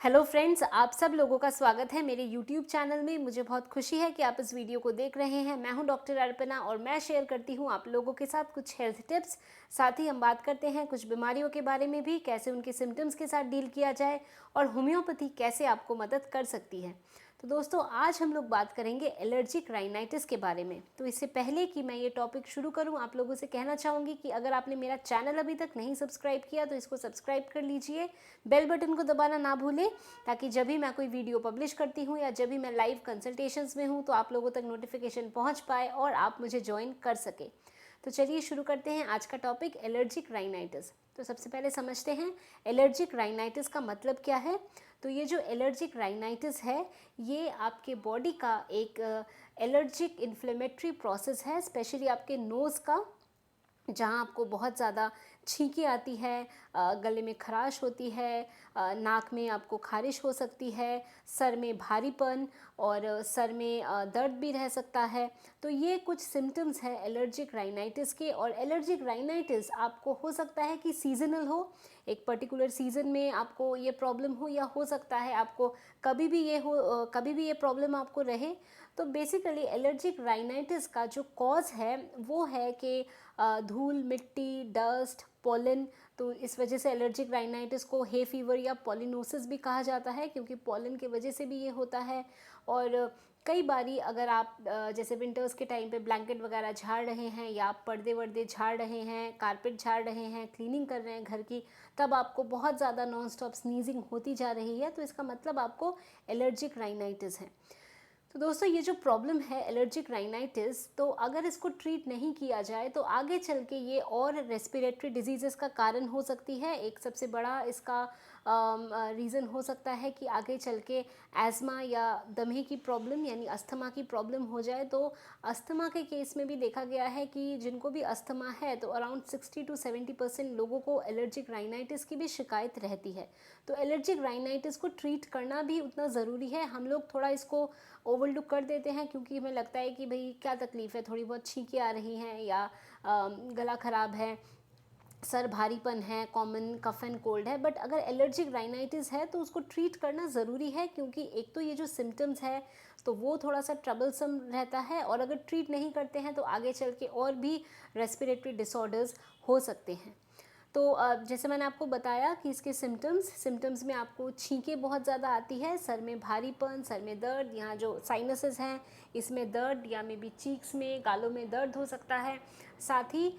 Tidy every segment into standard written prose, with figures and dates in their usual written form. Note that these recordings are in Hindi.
हेलो फ्रेंड्स, आप सब लोगों का स्वागत है मेरे यूट्यूब चैनल में। मुझे बहुत खुशी है कि आप इस वीडियो को देख रहे हैं। मैं हूं डॉक्टर अर्पणा और मैं शेयर करती हूं आप लोगों के साथ कुछ हेल्थ टिप्स। साथ ही हम बात करते हैं कुछ बीमारियों के बारे में भी, कैसे उनके सिम्टम्स के साथ डील किया जाए और होम्योपैथी कैसे आपको मदद कर सकती है। तो दोस्तों, आज हम लोग बात करेंगे एलर्जिक राइनाइटिस के बारे में। तो इससे पहले कि मैं ये टॉपिक शुरू करूं, आप लोगों से कहना चाहूँगी कि अगर आपने मेरा चैनल अभी तक नहीं सब्सक्राइब किया तो इसको सब्सक्राइब कर लीजिए, बेल बटन को दबाना ना भूलें, ताकि जब भी मैं कोई वीडियो पब्लिश करती हूँ या जब भी मैं लाइव कंसल्टेशंस में हूँ तो आप लोगों तक नोटिफिकेशन पहुँच पाए और आप मुझे ज्वाइन कर सके। तो चलिए शुरू करते हैं आज का टॉपिक, एलर्जिक राइनाइटिस। तो सबसे पहले समझते हैं एलर्जिक राइनाइटिस का मतलब क्या है। तो ये जो एलर्जिक राइनाइटिस है, ये आपके बॉडी का एक एलर्जिक इन्फ्लेमेटरी प्रोसेस है, स्पेशली आपके नोज़ का, जहाँ आपको बहुत ज़्यादा छींकें आती है, गले में खराश होती है, नाक में आपको खारिश हो सकती है, सर में भारीपन और सर में दर्द भी रह सकता है। तो ये कुछ सिम्टम्स हैं एलर्जिक राइनाइटिस के। और एलर्जिक राइनाइटिस आपको हो सकता है कि सीजनल हो, एक पर्टिकुलर सीज़न में आपको ये प्रॉब्लम हो, या हो सकता है आपको कभी भी ये हो, कभी भी ये प्रॉब्लम आपको रहे। तो बेसिकली एलर्जिक राइनाइटिस का जो कॉज है वो है कि धूल, मिट्टी, डस्ट, पोलन। तो इस वजह से एलर्जिक राइनाइटिस को हे फीवर या पॉलिनोसिस भी कहा जाता है, क्योंकि पोलन की वजह से भी ये होता है। और कई बारी अगर आप जैसे विंटर्स के टाइम पे ब्लैंकेट वगैरह झाड़ रहे हैं, या आप पर्दे वर्दे झाड़ रहे हैं, कारपेट झाड़ रहे हैं, क्लीनिंग कर रहे हैं घर की, तब आपको बहुत ज़्यादा नॉन स्टॉप स्नीजिंग होती जा रही है, तो इसका मतलब आपको एलर्जिक राइनाइटिस है। तो दोस्तों, ये जो प्रॉब्लम है एलर्जिक राइनाइटिस, तो अगर इसको ट्रीट नहीं किया जाए तो आगे चल के ये और रेस्पिरेटरी डिजीज़ेस का कारण हो सकती है। एक सबसे बड़ा इसका रीज़न हो सकता है कि आगे चल के एज़मा या दमे की प्रॉब्लम यानी अस्थमा की प्रॉब्लम हो जाए। तो अस्थमा के केस में भी देखा गया है कि जिनको भी अस्थमा है तो अराउंड 60 to 70% लोगों को एलर्जिक राइनाइटिस की भी शिकायत रहती है। तो एलर्जिक राइनाइटिस को ट्रीट करना भी उतना ज़रूरी है। हम लोग थोड़ा इसको ओवरलुक कर देते हैं, क्योंकि हमें लगता है कि भाई क्या तकलीफ़ है, थोड़ी बहुत छींकें आ रही हैं, या गला ख़राब है, सर भारीपन है, कॉमन कफ एंड कोल्ड है। बट अगर एलर्जिक राइनाइटिस है तो उसको ट्रीट करना ज़रूरी है, क्योंकि एक तो ये जो सिम्टम्स है तो वो थोड़ा सा ट्रबलसम रहता है, और अगर ट्रीट नहीं करते हैं तो आगे चल के और भी रेस्पिरेटरी डिसऑर्डर्स हो सकते हैं। तो जैसे मैंने आपको बताया कि इसके सिम्टम्स में आपको छींकें बहुत ज़्यादा आती है, सर में भारीपन, सर में दर्द, यहाँ जो साइनसेस हैं इसमें दर्द, या मे बी चीक्स में, गालों में दर्द हो सकता है। साथ ही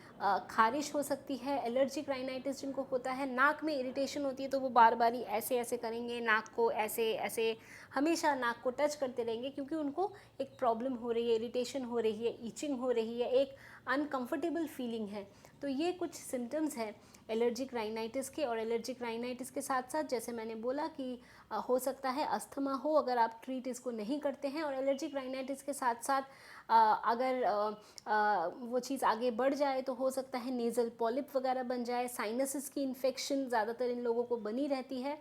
खारिश हो सकती है। एलर्जिक राइनाइटिस जिनको होता है, नाक में इरिटेशन होती है, तो वो बार बार ही ऐसे ऐसे करेंगे, नाक को ऐसे ऐसे हमेशा नाक को टच करते रहेंगे, क्योंकि उनको एक प्रॉब्लम हो रही है, इरिटेशन हो रही है, ईचिंग हो रही है, एक अनकंफर्टेबल फीलिंग है। तो ये कुछ सिम्टम्स हैं एलर्जिक राइनाइटिस के। और एलर्जिक राइनाइटिस के साथ साथ जैसे मैंने बोला कि हो सकता है अस्थमा हो अगर आप ट्रीट इसको नहीं करते हैं। और एलर्जिक राइनाइटिस के साथ साथ अगर वो चीज़ आगे बढ़ जाए तो हो सकता है नेज़ल पॉलिप वगैरह बन जाए, साइनसिस की इन्फेक्शन ज़्यादातर इन लोगों को बनी रहती है।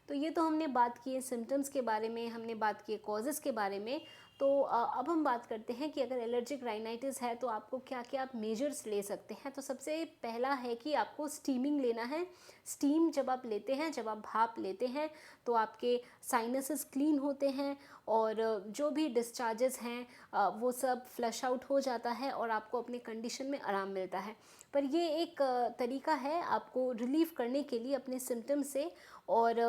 तो ये तो हमने बात की है सिम्टम्स के बारे में, हमने बात की है कॉजेज़ के बारे में। तो अब हम बात करते हैं कि अगर एलर्जिक राइनाइटिस है तो आपको क्या क्या आप मेजर्स ले सकते हैं। तो सबसे पहला है कि आपको स्टीमिंग लेना है। स्टीम जब आप लेते हैं, जब आप भाप लेते हैं, तो आपके साइनसेस क्लीन होते हैं, और जो भी डिस्चार्जेस हैं वो सब फ्लश आउट हो जाता है, और आपको अपनी कंडीशन में आराम मिलता है। पर ये एक तरीका है आपको रिलीव करने के लिए अपने सिम्टम्स से। और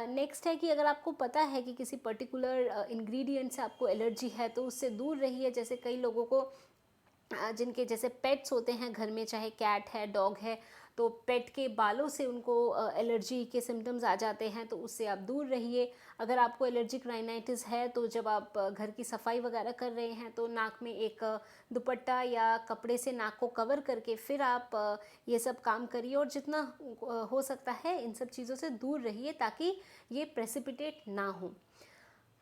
नेक्स्ट है कि अगर आपको पता है कि किसी पर्टिकुलर इंग्रेडिएंट से आपको एलर्जी है तो उससे दूर रहिए। जैसे कई लोगों को जिनके जैसे पेट्स होते हैं घर में, चाहे कैट है, डॉग है, तो पेट के बालों से उनको एलर्जी के सिम्टम्स आ जाते हैं, तो उससे आप दूर रहिए। अगर आपको एलर्जिक राइनाइटिस है तो जब आप घर की सफाई वगैरह कर रहे हैं तो नाक में एक दुपट्टा या कपड़े से नाक को कवर करके फिर आप ये सब काम करिए, और जितना हो सकता है इन सब चीज़ों से दूर रहिए, ताकि ये प्रेसिपिटेट ना हो।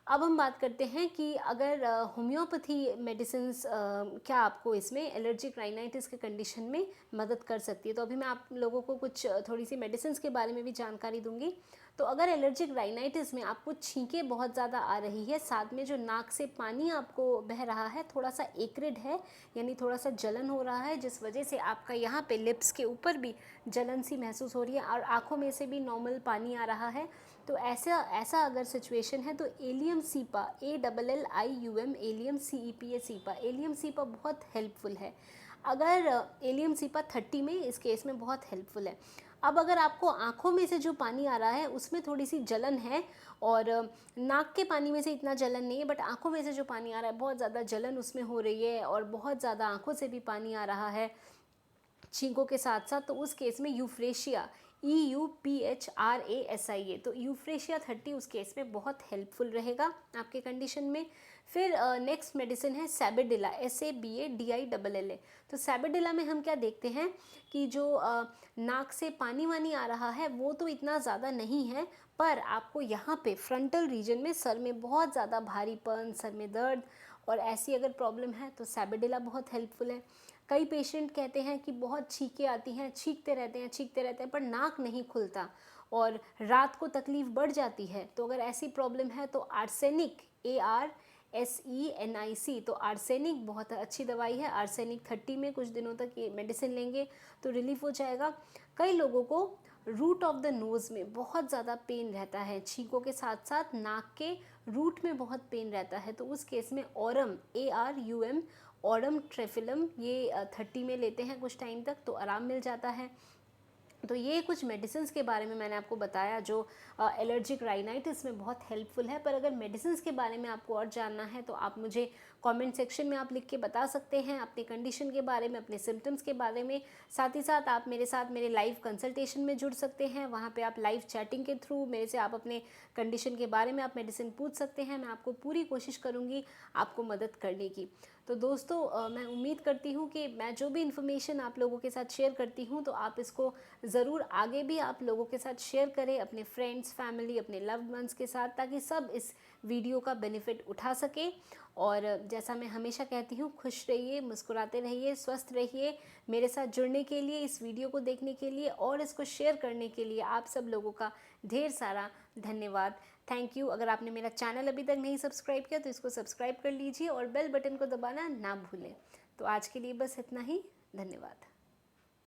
अब हम बात करते हैं कि अगर होम्योपैथी मेडिसिन्स क्या आपको इसमें एलर्जिक राइनाइटिस के कंडीशन में मदद कर सकती है। तो अभी मैं आप लोगों को कुछ थोड़ी सी मेडिसिन्स के बारे में भी जानकारी दूंगी। तो अगर एलर्जिक राइनाइटिस में आपको छींकें बहुत ज़्यादा आ रही है, साथ में जो नाक से पानी आपको बह रहा है थोड़ा सा एक्रिड है, यानी थोड़ा सा जलन हो रहा है, जिस वजह से आपका यहाँ पे लिप्स के ऊपर भी जलन सी महसूस हो रही है, और आँखों में से भी नॉर्मल पानी आ रहा है, तो ऐसा ऐसा अगर सिचुएशन है तो allium cepa, ALLIUM, allium CEPA cepa, allium cepa बहुत हेल्पफुल है। अगर एलियम सीपा 30 में इस केस में बहुत हेल्पफुल है। अब अगर आपको आँखों में से जो पानी आ रहा है उसमें थोड़ी सी जलन है और नाक के पानी में से इतना जलन नहीं है, बट आँखों में से जो पानी आ रहा है बहुत ज़्यादा जलन उसमें हो रही है और बहुत ज़्यादा आँखों से भी पानी आ रहा है छींकों के साथ साथ, तो उस केस में यूफ्रेशिया, EUPHRASIA, तो यूफ्रेशिया 30 उस केस में बहुत हेल्पफुल रहेगा आपके कंडीशन में। फिर नेक्स्ट मेडिसिन है सैबेडिला, SABADILLA। तो सैबेडिला में हम क्या देखते हैं कि जो नाक से पानी वानी आ रहा है वो तो इतना ज़्यादा नहीं है, पर आपको यहाँ पे फ्रंटल रीजन में सर में बहुत ज़्यादा भारीपन, सर में दर्द और ऐसी अगर प्रॉब्लम है तो सैबेडिला बहुत हेल्पफुल है। कई पेशेंट कहते हैं कि बहुत छींकें आती हैं, छींकते रहते हैं पर नाक नहीं खुलता और रात को तकलीफ़ बढ़ जाती है। तो अगर ऐसी प्रॉब्लम है तो आर्सेनिक, ARSENIC, तो आर्सेनिक बहुत अच्छी दवाई है। आर्सेनिक 30 में कुछ दिनों तक ये मेडिसिन लेंगे तो रिलीफ हो जाएगा। कई लोगों को रूट ऑफ द नोज़ में बहुत ज़्यादा पेन रहता है, छींकों के साथ साथ नाक के रूट में बहुत पेन रहता है, तो उस केस में ऑरम, ARUM, ऑरम ट्रेफिलम, ये 30 में लेते हैं कुछ टाइम तक तो आराम मिल जाता है। तो ये कुछ मेडिसिन्स के बारे में मैंने आपको बताया जो एलर्जिक राइनाइटिस में बहुत हेल्पफुल है। पर अगर मेडिसिन्स के बारे में आपको और जानना है तो आप मुझे कमेंट सेक्शन में आप लिख के बता सकते हैं अपनी कंडीशन के बारे में, अपने सिम्टम्स के बारे में। साथ ही साथ आप मेरे साथ मेरे लाइव कंसल्टेशन में जुड़ सकते हैं, वहाँ पे आप लाइव चैटिंग के थ्रू मेरे से आप अपने कंडीशन के बारे में आप मेडिसिन पूछ सकते हैं। मैं आपको पूरी कोशिश करूँगी आपको मदद करने की। तो दोस्तों मैं उम्मीद करती हूँ कि मैं जो भी इन्फॉर्मेशन आप लोगों के साथ शेयर करती हूँ तो आप इसको ज़रूर आगे भी आप लोगों के साथ शेयर करें, अपने फ्रेंड्स, फैमिली, अपने लव्ड वंस के साथ, ताकि सब इस वीडियो का बेनिफिट उठा सके। और जैसा मैं हमेशा कहती हूँ, खुश रहिए, मुस्कुराते रहिए, स्वस्थ रहिए। मेरे साथ जुड़ने के लिए, इस वीडियो को देखने के लिए और इसको शेयर करने के लिए आप सब लोगों का ढेर सारा धन्यवाद। Thank you. अगर आपने मेरा चैनल अभी तक नहीं सब्सक्राइब किया तो इसको सब्सक्राइब कर लीजिए और बेल बटन को दबाना ना भूलें। तो आज के लिए बस इतना ही। धन्यवाद।